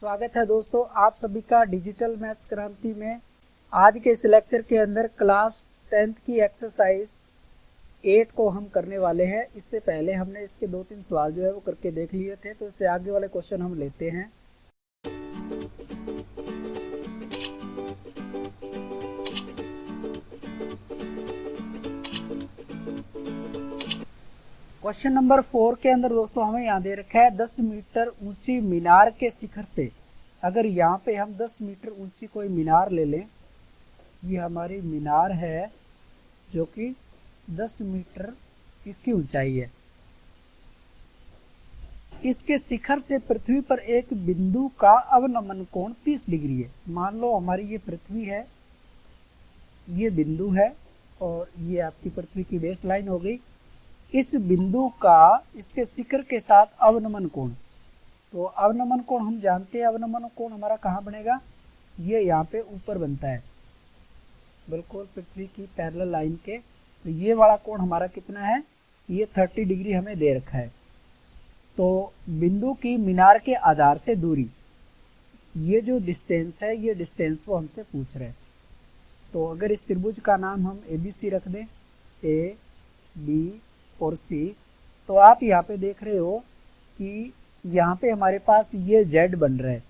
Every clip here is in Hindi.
स्वागत है दोस्तों आप सभी का डिजिटल मैथ्स क्रांति में। आज के इस लेक्चर के अंदर क्लास 10th की एक्सरसाइज 8 को हम करने वाले हैं। इससे पहले हमने इसके 2-3 सवाल जो है वो करके देख लिए थे, तो इससे आगे वाले क्वेश्चन हम लेते हैं। क्वेश्चन नंबर 4 के अंदर दोस्तों हमें यहाँ दे रखा है 10 मीटर ऊंची मीनार के शिखर से, अगर यहाँ पे हम 10 मीटर ऊंची कोई मीनार ले लें, ये हमारी मीनार है जो कि 10 मीटर इसकी ऊंचाई है। इसके शिखर से पृथ्वी पर एक बिंदु का अवनमन कोण 30 डिग्री है। मान लो हमारी ये पृथ्वी है, ये बिंदु है और ये आपकी पृथ्वी की बेस लाइन हो गई। इस बिंदु का इसके शिखर के साथ अवनमन कोण, तो अवनमन कोण हम जानते हैं, अवनमन कोण हमारा कहाँ बनेगा, ये यहाँ पे ऊपर बनता है बिल्कुल पृथ्वी की पैरेलल लाइन के। तो ये वाला कोण हमारा कितना है, ये 30 डिग्री हमें दे रखा है। तो बिंदु की मीनार के आधार से दूरी, ये जो डिस्टेंस है, ये डिस्टेंस वो हमसे पूछ रहे हैं। तो अगर इस त्रिभुज का नाम हम ABC रख दें, A, B और C, तो आप यहाँ पे देख रहे हो कि यहाँ पे हमारे पास ये Z बन रहा है।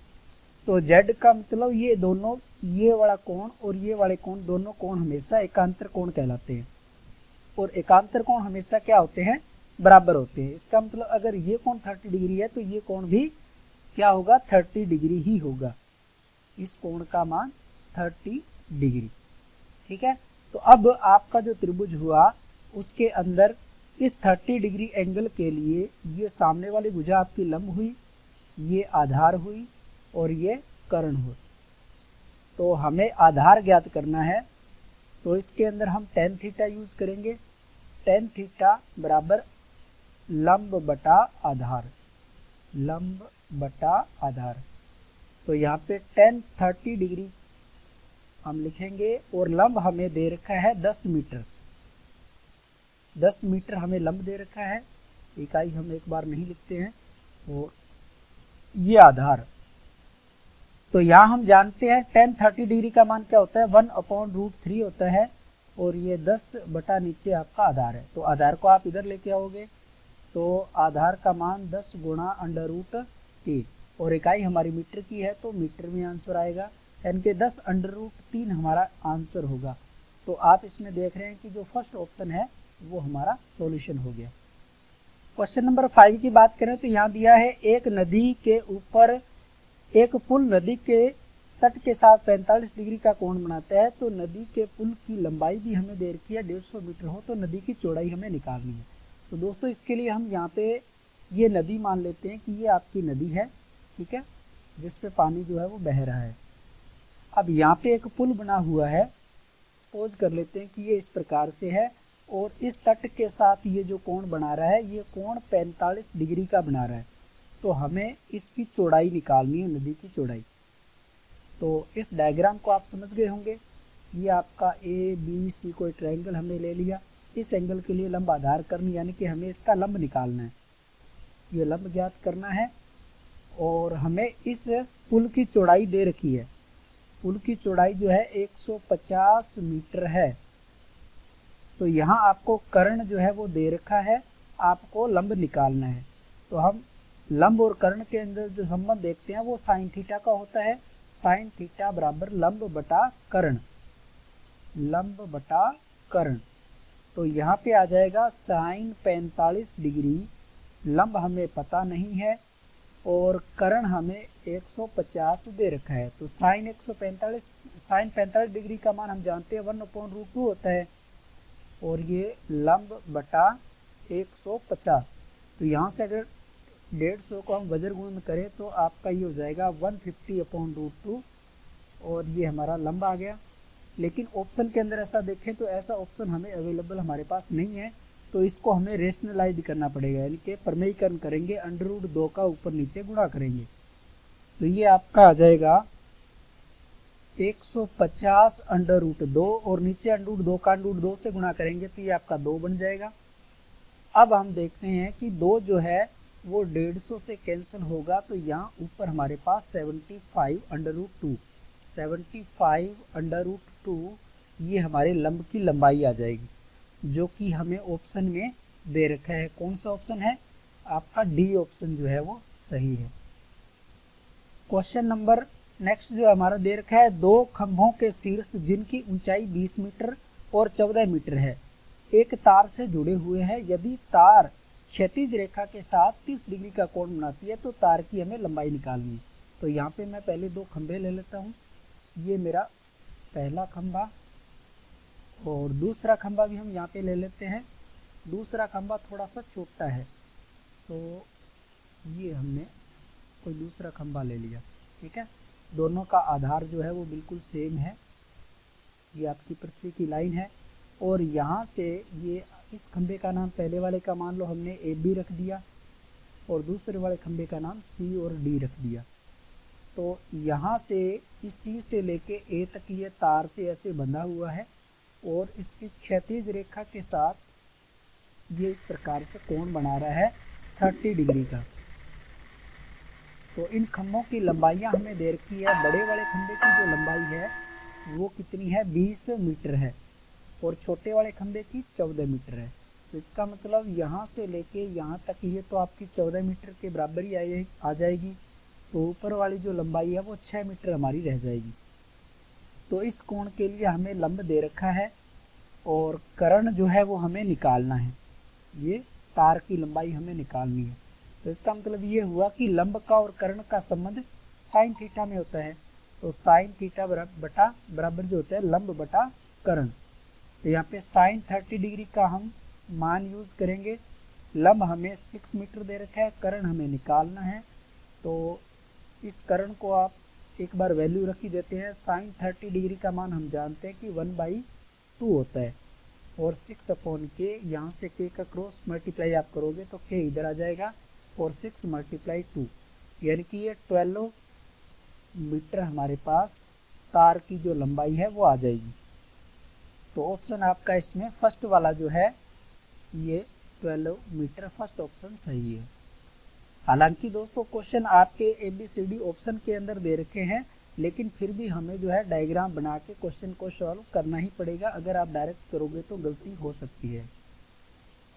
तो Z का मतलब ये दोनों, ये वाला कोण और ये वाले कोण, दोनों कोण हमेशा एकांतर कोण कहलाते हैं। और एकांतर कोण हमेशा क्या होते हैं, बराबर होते हैं। इसका मतलब अगर ये कोण 30 डिग्री है तो ये कोण भी क्या होगा, 30 डिग्री ही होगा। इस कोण का मान 30 डिग्री, ठीक है। तो अब आपका जो त्रिभुज हुआ उसके अंदर इस 30 डिग्री एंगल के लिए ये सामने वाली भुजा आपकी लंब हुई, ये आधार हुई और ये कर्ण हुई। तो हमें आधार ज्ञात करना है, तो इसके अंदर हम tan थीटा यूज करेंगे। tan थीटा बराबर लंब बटा आधार, लंब बटा आधार। तो यहाँ पे tan 30 डिग्री हम लिखेंगे और लंब हमें दे रखा है 10 मीटर। 10 मीटर हमें लंब दे रखा है, इकाई हम एक बार नहीं लिखते हैं। और ये आधार, तो यहाँ हम जानते हैं tan 30 डिग्री का मान क्या होता है, 1/√3 होता है। और ये 10 बटा नीचे आपका आधार है, तो आधार को आप इधर लेके आओगे तो आधार का मान 10 गुणा √3 और इकाई हमारी मीटर की है, तो मीटर में आंसर आएगा, यानी कि 10 √3 हमारा आंसर होगा। तो आप इसमें देख रहे हैं कि जो फर्स्ट ऑप्शन है वो हमारा सॉल्यूशन हो गया। क्वेश्चन नंबर 5 की बात करें तो यहाँ दिया है एक नदी के ऊपर एक पुल नदी के तट के साथ 45 डिग्री का कोण बनाता है। तो नदी के पुल की लंबाई भी हमें दे रखी है 150 मीटर हो, तो नदी की चौड़ाई हमें निकालनी है। तो दोस्तों इसके लिए हम यहाँ पे ये नदी मान लेते हैं कि ये आपकी नदी है, ठीक है, जिसपे पानी जो है वो बह रहा है। अब यहाँ पे एक पुल बना हुआ है, सपोज कर लेते हैं कि ये इस प्रकार से है और इस तट के साथ ये जो कोण बना रहा है, ये कोण 45 डिग्री का बना रहा है। तो हमें इसकी चौड़ाई निकालनी है, नदी की चौड़ाई। तो इस डायग्राम को आप समझ गए होंगे। ये आपका ABC कोई ट्रायंगल हमने ले लिया, इस एंगल के लिए लंब आधार करनी, यानी कि हमें इसका लंब निकालना है, ये लंब ज्ञात करना है। और हमें इस पुल की चौड़ाई दे रखी है, पुल की चौड़ाई जो है 150 मीटर है। तो यहाँ आपको कर्ण जो है वो दे रखा है, आपको लंब निकालना है। तो हम लंब और कर्ण के अंदर जो संबंध देखते हैं वो साइन थीटा का होता है। साइन थीटा बराबर लंब बटा कर्ण, लंब बटा कर्ण। तो यहाँ पे आ जाएगा साइन 45 डिग्री, लंब हमें पता नहीं है और कर्ण हमें 150 दे रखा है। तो साइन 45 डिग्री का मान हम जानते हैं 1/√2 होता है और ये लंब बटा 150। तो यहाँ से अगर 150 को हम वज्र गुणन करें तो आपका ये हो जाएगा 150/√2 और ये हमारा लंब आ गया। लेकिन ऑप्शन के अंदर ऐसा देखें तो ऐसा ऑप्शन हमें अवेलेबल हमारे पास नहीं है, तो इसको हमें रेशनलाइज करना पड़ेगा, यानी कि प्रमेयीकरण करेंगे, √2 का ऊपर नीचे गुणा करेंगे। तो ये आपका आ जाएगा 150/√2 और नीचे √2 का √2 से गुणा करेंगे तो ये आपका 2 बन जाएगा। अब हम देखते हैं कि 2 जो है वो 150 से कैंसिल होगा, तो यहाँ ऊपर हमारे पास 75/2, 75/2 ये हमारे लंब की लंबाई आ जाएगी, जो कि हमें ऑप्शन में दे रखा है। कौन सा ऑप्शन है? आपका डी ऑप्शन जो है वो सही है। क्वेश्चन नंबर नेक्स्ट जो हमारा दे रखा है, दो खंभों के शीर्ष जिनकी ऊंचाई 20 मीटर और 14 मीटर है एक तार से जुड़े हुए हैं। यदि तार क्षैतिज रेखा के साथ 30 डिग्री का कोण बनाती है तो तार की हमें लंबाई निकालनी है। तो यहाँ पे मैं पहले दो खंभे ले लेता हूँ। ये मेरा पहला खंभा और दूसरा खंभा भी हम यहाँ पे ले लेते हैं। दूसरा खंभा थोड़ा सा छोटा है, तो ये हमने कोई दूसरा खंभा ले लिया। ठीक है, दोनों का आधार जो है वो बिल्कुल सेम है। ये आपकी पृथ्वी की लाइन है और यहाँ से ये इस खंभे का नाम, पहले वाले का मान लो हमने ए बी रख दिया और दूसरे वाले खंभे का नाम सी और डी रख दिया। तो यहाँ से इस सी से लेके ए तक ये तार से ऐसे बंधा हुआ है और इसकी क्षैतिज रेखा के साथ ये इस प्रकार से कोण बना रहा है 30 डिग्री का। तो इन खंभों की लंबाइयाँ हमें दे रखी है। बड़े वाले खंभे की जो लंबाई है वो कितनी है? 20 मीटर है और छोटे वाले खंभे की 14 मीटर है। तो इसका मतलब यहाँ से लेके यहाँ तक ये तो आपकी 14 मीटर के बराबर ही आ जाएगी। तो ऊपर वाली जो लंबाई है वो 6 मीटर हमारी रह जाएगी। तो इस कोण के लिए हमें लंब दे रखा है और कर्ण जो है वो हमें निकालना है। ये तार की लंबाई हमें निकालनी है। तो इसका मतलब ये हुआ कि लंब का और कर्ण का संबंध साइन थीटा में होता है। तो साइन थीटा बराबर जो होता है लंब बटा कर्ण। तो यहाँ पे साइन 30 डिग्री का हम मान यूज करेंगे। लंब हमें 6 मीटर दे रखा है, कर्ण हमें निकालना है। तो इस कर्ण को आप एक बार वैल्यू रख ही देते हैं। साइन 30 डिग्री का मान हम जानते हैं कि 1/2 होता है और 6/k, यहाँ से k का क्रॉस मल्टीप्लाई आप करोगे तो k इधर आ जाएगा और 6 × 2 यानी कि ये 12 मीटर हमारे पास तार की जो लंबाई है वो आ जाएगी। तो ऑप्शन आपका इसमें फर्स्ट वाला जो है ये 12 मीटर फर्स्ट ऑप्शन सही है। हालांकि दोस्तों क्वेश्चन आपके ABCD ऑप्शन के अंदर दे रखे हैं, लेकिन फिर भी हमें जो है डायग्राम बना के क्वेश्चन को सॉल्व करना ही पड़ेगा। अगर आप डायरेक्ट करोगे तो गलती हो सकती है।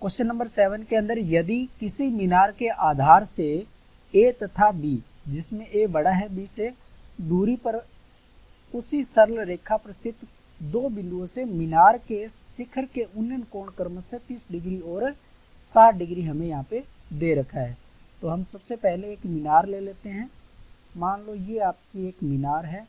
क्वेश्चन नंबर 7 के अंदर, यदि किसी मीनार के आधार से A तथा B, जिसमें A बड़ा है B से, दूरी पर उसी सरल रेखा पर स्थित दो बिंदुओं से मीनार के शिखर के उन्नयन कोण क्रमशः 30 डिग्री और 60 डिग्री हमें यहाँ पे दे रखा है। तो हम सबसे पहले एक मीनार ले लेते हैं। मान लो ये आपकी एक मीनार है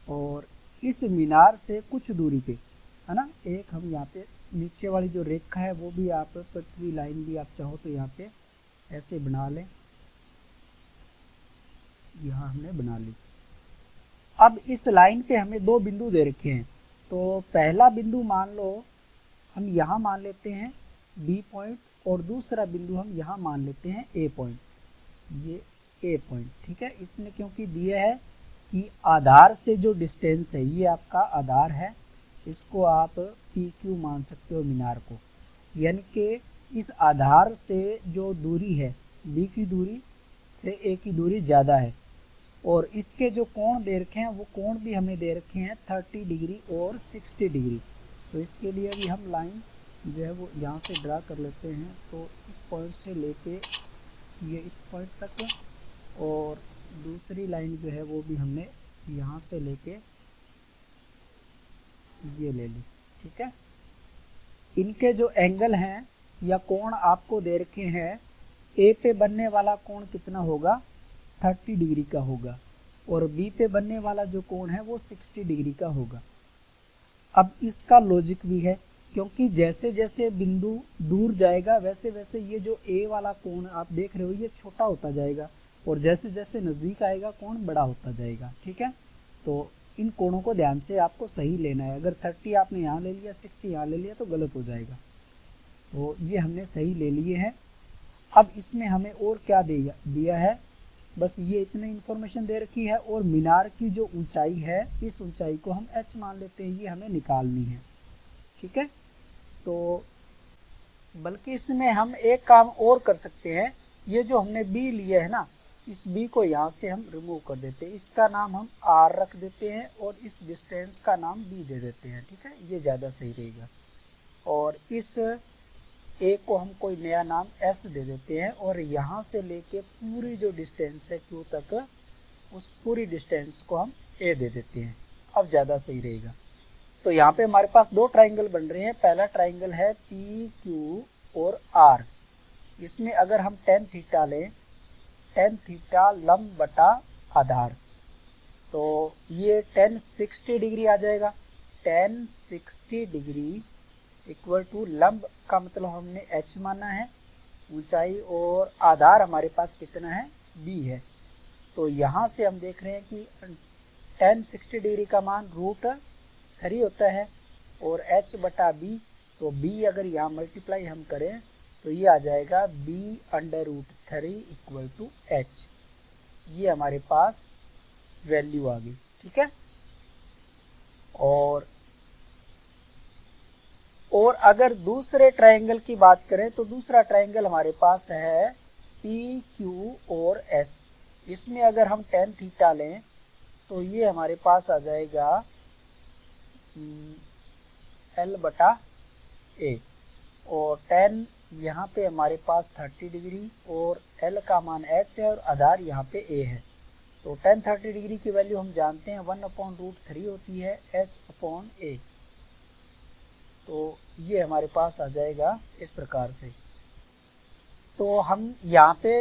और इस मीनार से कुछ दूरी पे है ना, एक हम यहाँ पे नीचे वाली जो रेखा है वो भी आप पृथ्वी लाइन भी आप चाहो तो यहाँ पे ऐसे बना लें। यहाँ हमने बना ली। अब इस लाइन पे हमें दो बिंदु दे रखे हैं। तो पहला बिंदु मान लो हम यहाँ मान लेते हैं B पॉइंट और दूसरा बिंदु हम यहाँ मान लेते हैं A पॉइंट। ये A पॉइंट, ठीक है। इसने क्योंकि दिया है कि आधार से जो डिस्टेंस है, ये आपका आधार है, इसको आप PQ मान सकते हो मीनार को। यानी कि इस आधार से जो दूरी है B की दूरी से A की दूरी ज़्यादा है और इसके जो कोण दे रखे हैं वो कोण भी हमें दे रखे हैं 30 डिग्री और 60 डिग्री। तो इसके लिए भी हम लाइन जो है वो यहाँ से ड्रा कर लेते हैं। तो इस पॉइंट से लेके ये इस पॉइंट तक और दूसरी लाइन जो है वो भी हमने यहाँ से लेके ये ले ली, ठीक है। इनके जो एंगल हैं या कोण आपको दे रखे हैं, ए पे बनने वाला कोण कितना होगा? 30 डिग्री का होगा और बी पे बनने वाला जो कोण है वो 60 डिग्री का होगा। अब इसका लॉजिक भी है, क्योंकि जैसे जैसे बिंदु दूर जाएगा वैसे वैसे ये जो ए वाला कोण आप देख रहे हो ये छोटा होता जाएगा और जैसे जैसे नज़दीक आएगा कोण बड़ा होता जाएगा, ठीक है। तो इन कोणों को ध्यान से आपको सही लेना है। अगर 30 आपने यहाँ ले लिया, 60 यहाँ ले लिया तो गलत हो जाएगा। तो ये हमने सही ले लिए हैं। अब इसमें हमें और क्या दिया है? बस ये इतनी इन्फॉर्मेशन दे रखी है और मीनार की जो ऊंचाई है, इस ऊंचाई को हम h मान लेते हैं, ये हमें निकालनी है, ठीक है। तो बल्कि इसमें हम एक काम और कर सकते हैं, ये जो हमने बी लिया है ना, इस बी को यहाँ से हम रिमूव कर देते हैं, इसका नाम हम आर रख देते हैं और इस डिस्टेंस का नाम बी दे देते हैं, ठीक है, ये ज़्यादा सही रहेगा। और इस ए को हम कोई नया नाम एस दे देते हैं और यहाँ से लेके पूरी जो डिस्टेंस है क्यू तक, उस पूरी डिस्टेंस को हम ए दे देते हैं, अब ज़्यादा सही रहेगा। तो यहाँ पे हमारे पास दो ट्राइंगल बन रहे हैं। पहला ट्राइंगल है पी क्यू और आर। इसमें अगर हम टेन थीटा लें, टेन थीटा लंब बटा आधार, तो ये 1060 डिग्री आ जाएगा। 1060 डिग्री इक्वल टू लंब का मतलब हमने h माना है ऊंचाई, और आधार हमारे पास कितना है, b है। तो यहाँ से हम देख रहे हैं कि 1060 डिग्री का मान √3 होता है और h बटा b, तो b अगर यहाँ मल्टीप्लाई हम करें तो ये आ जाएगा b√3 इक्वल टू h। ये हमारे पास वैल्यू आ गई, ठीक है। और अगर दूसरे ट्रायंगल की बात करें तो दूसरा ट्रायंगल हमारे पास है पी क्यू और एस। इसमें अगर हम टेन थीटा लें तो ये हमारे पास आ जाएगा एल बटा ए, और 10 यहाँ पे हमारे पास 30 डिग्री और एल का मान h है और आधार यहाँ पे a है। तो 1030 डिग्री की वैल्यू हम जानते हैं 1/√3 होती है h/a। तो ये हमारे पास आ जाएगा इस प्रकार से। तो हम यहाँ पे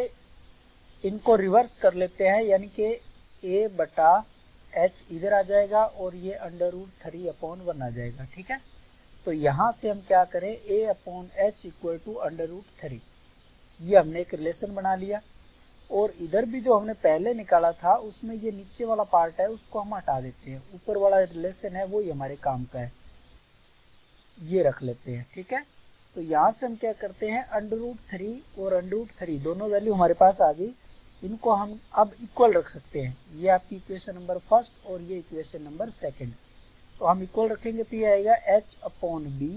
इनको रिवर्स कर लेते हैं, यानी कि a बटा h इधर आ जाएगा और ये √3/1 आ जाएगा, ठीक है। तो यहाँ से हम क्या करें, a/h इक्वल टू √3, ये हमने एक रिलेशन बना लिया। और इधर भी जो हमने पहले निकाला था उसमें ये नीचे वाला पार्ट है उसको हम हटा देते हैं, ऊपर वाला रिलेशन है वो ही हमारे काम का है, ये रख लेते हैं, ठीक है। तो यहाँ से हम क्या करते हैं, √3 और √3 दोनों वैल्यू हमारे पास आ गई, इनको हम अब इक्वल रख सकते हैं। ये आपकी इक्वेशन नंबर फर्स्ट और ये इक्वेशन नंबर सेकंड। तो हम इक्वल रखेंगे तो ये आएगा h/b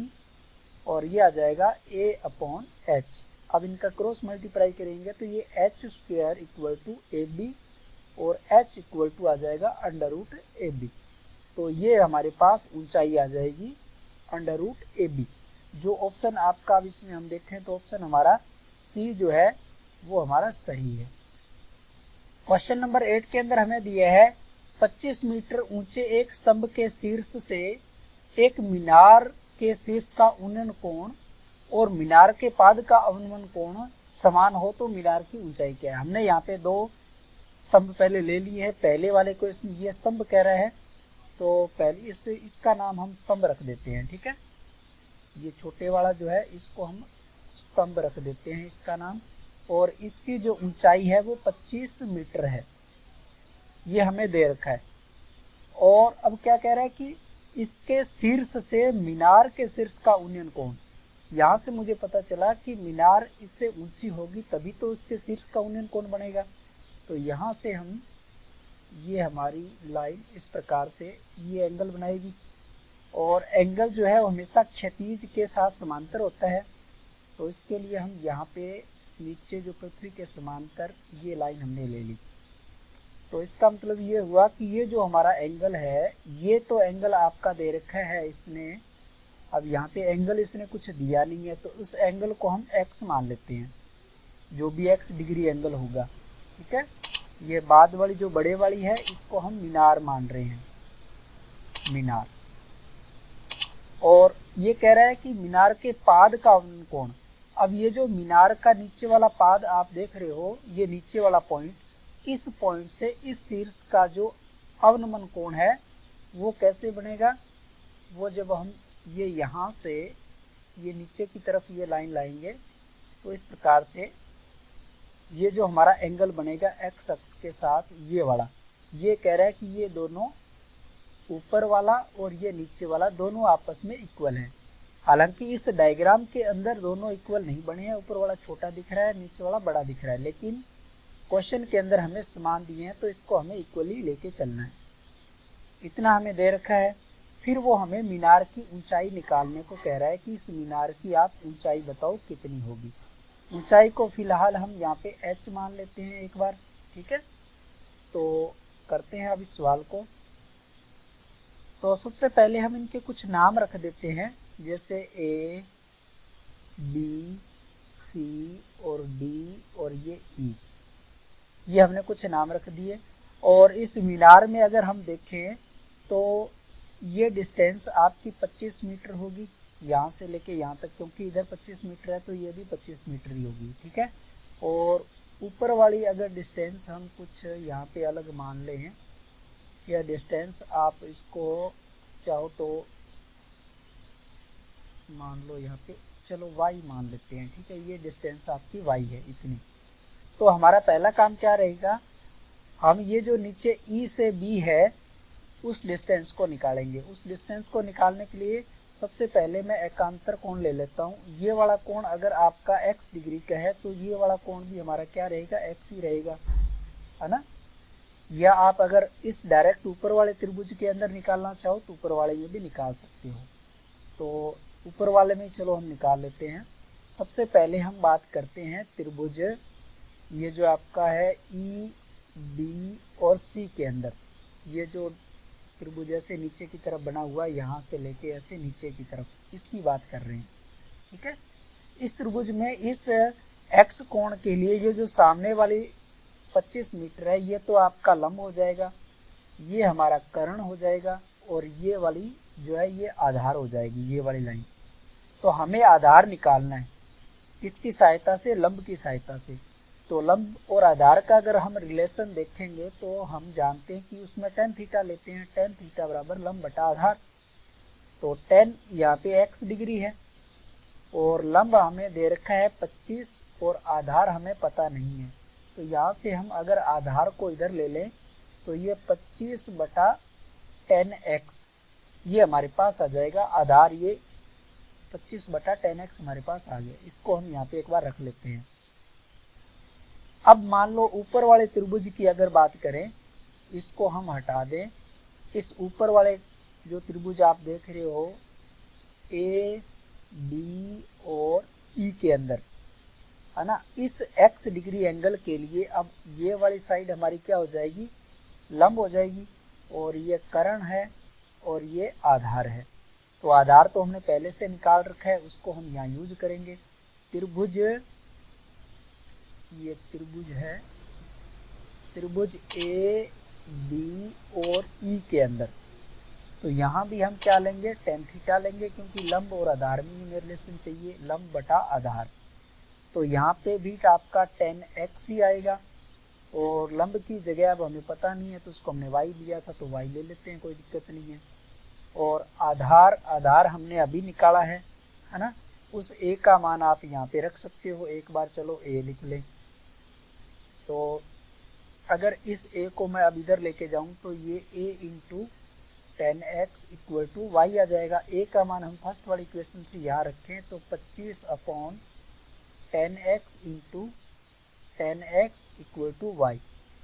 और ये आ जाएगा a/h। अब इनका क्रॉस मल्टीप्लाई करेंगे तो ये h² इक्वल टू ab और h इक्वल टू आ जाएगा √ab। तो ये हमारे पास ऊंचाई आ जाएगी √ab। जो ऑप्शन आपका अब इसमें हम देखें तो ऑप्शन हमारा सी जो है वो हमारा सही है। क्वेश्चन नंबर 8 के अंदर हमें दिया है 25 मीटर ऊंचे एक स्तंभ के शीर्ष से एक मीनार के शीर्ष का उन्नयन कोण और मीनार के पाद का अवनमन कोण समान हो तो मीनार की ऊंचाई क्या है। हमने यहाँ पे दो स्तंभ पहले ले लिए हैं, पहले वाले को ये स्तंभ कह रहा है तो पहले इसका नाम हम स्तंभ रख देते हैं, ठीक है। ये छोटे वाला जो है इसको हम स्तंभ रख देते हैं इसका नाम, और इसकी जो ऊंचाई है वो 25 मीटर है, ये हमें दे रखा है। और अब क्या कह रहा है कि इसके शीर्ष से मीनार के शीर्ष का उन्नयन कोण, यहाँ से मुझे पता चला कि मीनार इससे ऊंची होगी तभी तो उसके शीर्ष का उन्नयन कोण बनेगा। तो यहाँ से हम ये हमारी लाइन इस प्रकार से ये एंगल बनाएगी, और एंगल जो है वो हमेशा क्षैतिज के साथ समांतर होता है। तो इसके लिए हम यहाँ पे नीचे जो पृथ्वी के समांतर ये लाइन हमने ले ली। तो इसका मतलब ये हुआ कि ये जो हमारा एंगल है, ये तो एंगल आपका दे रखा है इसने, अब यहाँ पे एंगल इसने कुछ दिया नहीं है तो उस एंगल को हम x मान लेते हैं, जो भी x डिग्री एंगल होगा, ठीक है। ये बाद वाली जो बड़े वाली है इसको हम मीनार मान रहे हैं, मीनार। और ये कह रहा है कि मीनार के पाद का अवनमन कोण। अब ये जो मीनार का नीचे वाला पाद आप देख रहे हो, ये नीचे वाला पॉइंट, इस पॉइंट से इस शीर्ष का जो अवनमन कोण है वो कैसे बनेगा, वो जब हम ये यहाँ से ये नीचे की तरफ ये लाइन लाएंगे तो इस प्रकार से ये जो हमारा एंगल बनेगा x अक्ष के साथ, ये वाला, ये कह रहा है कि ये दोनों ऊपर वाला और ये नीचे वाला दोनों आपस में इक्वल हैं। हालांकि इस डायग्राम के अंदर दोनों इक्वल नहीं बने हैं, ऊपर वाला छोटा दिख रहा है, नीचे वाला बड़ा दिख रहा है, लेकिन क्वेश्चन के अंदर हमें समान दिए हैं तो इसको हमें इक्वली लेके चलना है। इतना हमें दे रखा है फिर वो हमें मीनार की ऊंचाई निकालने को कह रहा है कि इस मीनार की आप ऊंचाई बताओ कितनी होगी। ऊंचाई को फिलहाल हम यहाँ पे h मान लेते हैं एक बार, ठीक है। तो करते हैं अब इस सवाल को। तो सबसे पहले हम इनके कुछ नाम रख देते हैं, जैसे A, B, C और D और ये E, ये हमने कुछ नाम रख दिए। और इस मीनार में अगर हम देखें तो ये डिस्टेंस आपकी 25 मीटर होगी यहाँ से लेके यहाँ तक, क्योंकि इधर 25 मीटर है तो ये भी 25 मीटर ही होगी, ठीक है। और ऊपर वाली अगर डिस्टेंस हम कुछ यहाँ पे अलग मान लें, यह डिस्टेंस आप इसको चाहो तो मान लो यहाँ पे, चलो y मान लेते हैं, ठीक है। ये डिस्टेंस आपकी y है इतनी। तो हमारा पहला काम क्या रहेगा, हम ये जो नीचे E से B है उस डिस्टेंस को निकालेंगे। उस डिस्टेंस को निकालने के लिए सबसे पहले मैं एकांतर कोण ले लेता हूँ। ये वाला कोण अगर आपका x डिग्री का है तो ये वाला कोण भी हमारा क्या रहेगा, x ही रहेगा, है ना। या आप अगर इस डायरेक्ट ऊपर वाले त्रिभुज के अंदर निकालना चाहो तो ऊपर वाले में भी निकाल सकते हो। तो ऊपर वाले में चलो हम निकाल लेते हैं। सबसे पहले हम बात करते हैं त्रिभुज, ये जो आपका है ई, बी और सी के अंदर, ये जो त्रिभुज ऐसे नीचे की तरफ बना हुआ है, यहाँ से लेके ऐसे नीचे की तरफ, इसकी बात कर रहे हैं, ठीक है। इस त्रिभुज में इस x कोण के लिए ये जो सामने वाली 25 मीटर है ये तो आपका लंब हो जाएगा, ये हमारा कर्ण हो जाएगा और ये वाली जो है ये आधार हो जाएगी, ये वाली लाइन। तो हमें आधार निकालना है किसकी सहायता से, लंब की सहायता से। तो लंब और आधार का अगर हम रिलेशन देखेंगे तो हम जानते हैं कि उसमें tan थीटा लेते हैं, tan थीटा बराबर लंब बटा आधार। तो tan यहाँ पे x डिग्री है और लंब हमें दे रखा है 25 और आधार हमें पता नहीं है। तो यहाँ से हम अगर आधार को इधर ले लें तो ये 25 बटा tan x ये हमारे पास आ जाएगा। आधार ये 25 बटा tan x हमारे पास आ गया। इसको हम यहाँ पे एक बार रख लेते हैं। अब मान लो ऊपर वाले त्रिभुज की अगर बात करें, इसको हम हटा दें। इस ऊपर वाले जो त्रिभुज आप देख रहे हो ए, बी और ई के अंदर, है ना, इस x डिग्री एंगल के लिए अब ये वाली साइड हमारी क्या हो जाएगी, लंब हो जाएगी और ये कर्ण है और ये आधार है। तो आधार तो हमने पहले से निकाल रखा है, उसको हम यहाँ यूज करेंगे। त्रिभुज, ये त्रिभुज है, त्रिभुज ए, बी और ई के अंदर, तो यहाँ भी हम क्या लेंगे, tan थीटा लेंगे, क्योंकि लंब और आधार में हमें रिलेशन चाहिए, लंब बटा आधार। तो यहाँ पे भी आपका tan x ही आएगा और लंब की जगह अब हमें पता नहीं है तो उसको हमने y लिया था तो y ले लेते हैं, कोई दिक्कत नहीं है। और आधार हमने अभी निकाला है ना, उस a का मान आप यहाँ पे रख सकते हो। एक बार चलो a लिख लें। तो अगर इस a को मैं अब इधर लेके जाऊं तो ये a into tan x equal to y आ जाएगा। a का मान हम फर्स्ट वाली इक्वेशन से यहाँ रखें तो 25 upon tan x into tan x equal to y।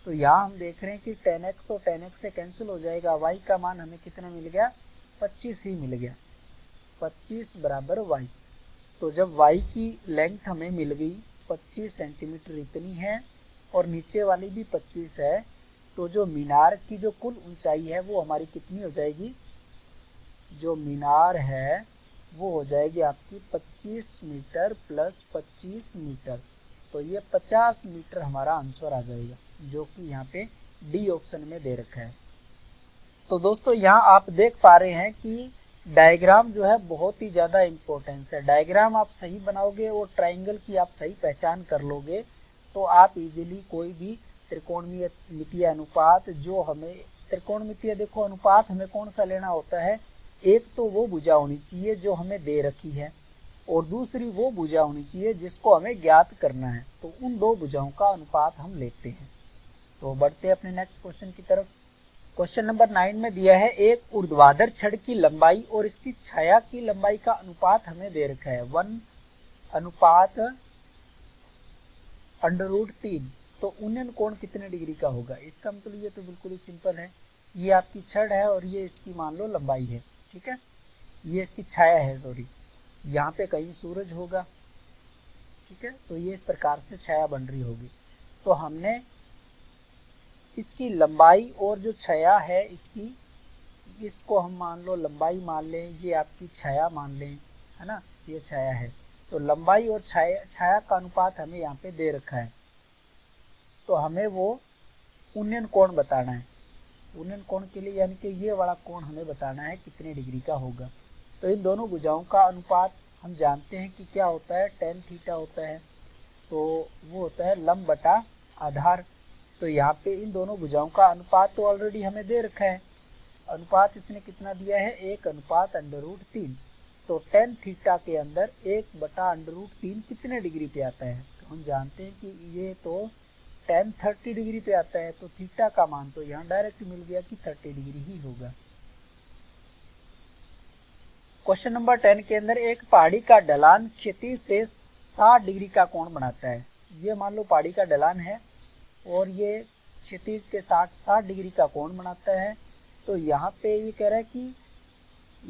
तो यहाँ हम देख रहे हैं कि tan x तो tan x से कैंसिल हो जाएगा, y का मान हमें कितना मिल गया, 25 ही मिल गया, 25 बराबर y। तो जब y की लेंथ हमें मिल गई 25 सेंटीमीटर इतनी है और नीचे वाली भी 25 है, तो जो मीनार की जो कुल ऊंचाई है वो हमारी कितनी हो जाएगी, जो मीनार है वो हो जाएगी आपकी 25 मीटर प्लस 25 मीटर। तो ये 50 मीटर हमारा आंसर आ जाएगा, जो कि यहाँ पे डी ऑप्शन में दे रखा है। तो दोस्तों यहाँ आप देख पा रहे हैं कि डायग्राम जो है बहुत ही ज़्यादा इम्पोर्टेंस है। डायग्राम आप सही बनाओगे और ट्राइंगल की आप सही पहचान कर लोगे तो आप इजीली कोई भी त्रिकोणमितीय अनुपात, जो हमें त्रिकोणमितीय, देखो अनुपात हमें कौन सा लेना होता है, एक तो वो भुजा होनी चाहिए जो हमें दे रखी है और दूसरी वो भुजा होनी चाहिए जिसको हमें ज्ञात करना है। तो उन दो भुजाओं का अनुपात हम लेते हैं। तो बढ़ते हैं अपने नेक्स्ट क्वेश्चन की तरफ। क्वेश्चन नंबर 9 में दिया है एक ऊर्ध्वाधर छड़ की लंबाई और इसकी छाया की लंबाई का अनुपात हमें दे रखा है 1 अनुपात √3। तो उन्नयन कोण कितने डिग्री का होगा। इसका मतलब ये तो बिल्कुल ही सिंपल है, ये आपकी छड़ है और ये इसकी मान लो लंबाई है। ठीक है, ये इसकी छाया है, सॉरी, यहाँ पे कहीं सूरज होगा, ठीक है, तो ये इस प्रकार से छाया बन रही होगी। तो हमने इसकी लंबाई और जो छाया है इसकी, इसको हम मान लो लंबाई मान लें, ये आपकी छाया मान लें, है ना, ये छाया है। तो लंबाई और छाया का अनुपात हमें यहाँ पे दे रखा है। तो हमें वो उन्नयन कोण बताना है। उन्नयन कोण के लिए यानी कि ये वाला कोण हमें बताना है कितने डिग्री का होगा। तो इन दोनों भुजाओं का अनुपात हम जानते हैं कि क्या होता है, tan थीटा होता है। तो वो होता है लंब बटा आधार। तो यहाँ पे इन दोनों भुजाओं का अनुपात तो ऑलरेडी हमें दे रखा है। अनुपात इसने कितना दिया है, 1/√3। तो tan थीटा के अंदर 1/√3 कितने डिग्री पे आता है, तो हम जानते हैं कि ये तो tan 30 डिग्री पे आता है। तो थीटा का मान तो यहाँ डायरेक्ट मिल गया कि 30 डिग्री ही होगा। क्वेश्चन नंबर 10 के अंदर एक पहाड़ी का ढलान क्षितिज से 60 डिग्री का कोण बनाता है। ये मान लो पहाड़ी का ढलान है और ये क्षितिज के 60 डिग्री का कोण बनाता है। तो यहाँ पे ये कह रहा है कि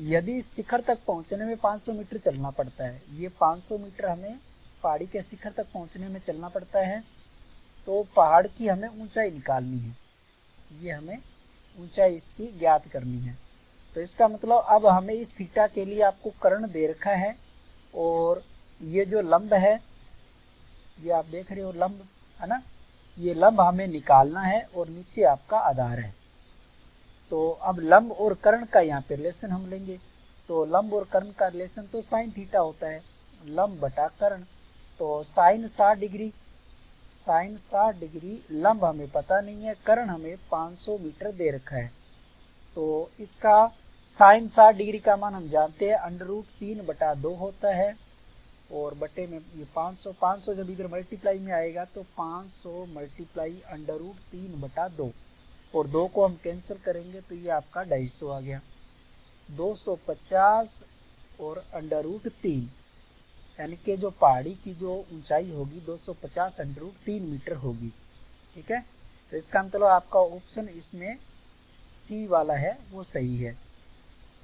यदि शिखर तक पहुँचने में 500 मीटर चलना पड़ता है, ये 500 मीटर हमें पहाड़ी के शिखर तक पहुँचने में चलना पड़ता है, तो पहाड़ की हमें ऊंचाई निकालनी है, ये हमें ऊंचाई इसकी ज्ञात करनी है। तो इसका मतलब अब हमें इस थीटा के लिए आपको कर्ण दे रखा है और ये जो लंब है, ये आप देख रहे हो लंब, है ना, ये लंब हमें निकालना है और नीचे आपका आधार है। तो अब लंब और कर्ण का यहाँ पे रिलेशन हम लेंगे। तो लंब और कर्ण का रिलेशन तो साइन थीटा होता है, लंब बटा कर्ण। तो साइन 60 डिग्री, साइन 60 डिग्री, लंब हमें पता नहीं है, कर्ण हमें 500 मीटर दे रखा है। तो इसका साइन 60 डिग्री का मान हम जानते हैं √3/2 होता है और बटे में ये 500 जब इधर मल्टीप्लाई में आएगा तो 500 मल्टीप्लाई √3/2 और 2 को हम कैंसिल करेंगे तो ये आपका 250 आ गया। 250 और √3 यानी कि जो पहाड़ी की जो ऊंचाई होगी 250 √3 मीटर होगी। ठीक है, तो इसका मतलब आपका ऑप्शन इसमें सी वाला है वो सही है।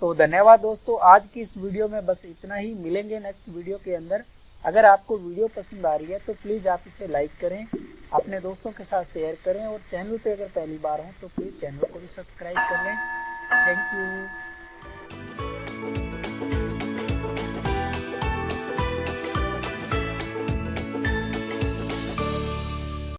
तो धन्यवाद दोस्तों, आज की इस वीडियो में बस इतना ही। मिलेंगे नेक्स्ट वीडियो के अंदर। अगर आपको वीडियो पसंद आ रही है तो प्लीज़ आप इसे लाइक करें, अपने दोस्तों के साथ शेयर करें और चैनल पे अगर पहली बार हो तो प्लीज़ चैनल को भी सब्सक्राइब कर लें। Thank you.